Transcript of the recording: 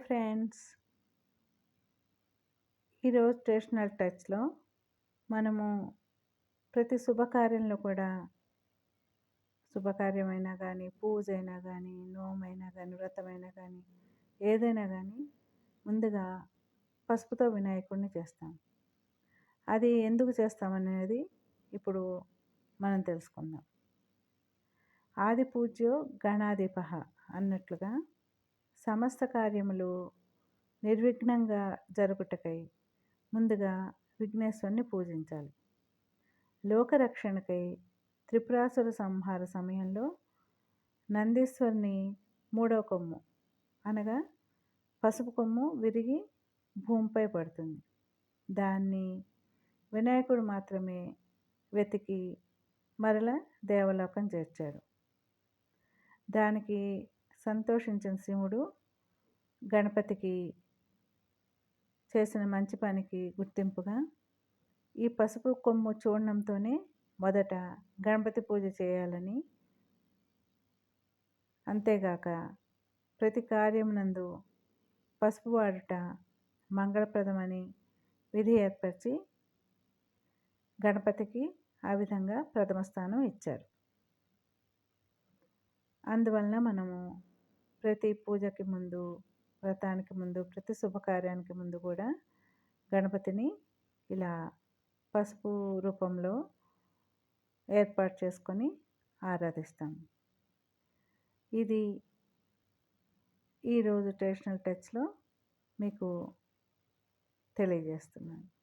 Friends, ఈరోజు traditional టచ్‌లో మనము ప్రతి శుభకార్యంలో కూడా శుభకార్యమైనా గానీ, పూజైనా గానీ, నోమైనా గానీ, వ్రతమైనా గానీ, ఏదైనా గానీ ముందుగా పసుపుతో వినాయకుడిని చేస్తాం. అది ఎందుకు చేస్తామనేది ఇప్పుడు మనం తెలుసుకుందాం. ఆది పూజ్యో గణాధిపః అన్నట్లుగా సమస్త కార్యములు నిర్విఘ్నంగా జరుగుటకై ముందుగా విఘ్నేశ్వరుని పూజించాలి. లోకరక్షణకై త్రిపురాసుర సంహార సమయంలో నందీశ్వరుని మూడవ కొమ్ము అనగా పసుపు కొమ్ము విరిగి భూమిపై పడుతుంది. దాన్ని వినాయకుడు మాత్రమే వెతికి మరల దేవలోకం చేర్చాడు. దానికి సంతోషించిన శివుడు గణపతికి చేసిన మంచి పనికి గుర్తింపుగా ఈ పసుపు కొమ్ము చూర్ణంతోనే మొదట గణపతి పూజ చేయాలని, అంతేగాక ప్రతి కార్యమునందు పసుపు వాడుట మంగళప్రదమని విధి ఏర్పరిచి గణపతికి ఆ విధంగా ప్రథమ స్థానం ఇచ్చారు. అందువలన మనము ప్రతి పూజకి ముందు, వ్రతానికి ముందు, ప్రతి శుభకార్యానికి ముందు కూడా గణపతిని ఇలా పసుపు రూపంలో ఏర్పాటు చేసుకొని ఆరాధిస్తాం. ఇది ఈరోజు ట్రెడిషనల్ టచ్‌లో మీకు తెలియజేస్తున్నాను.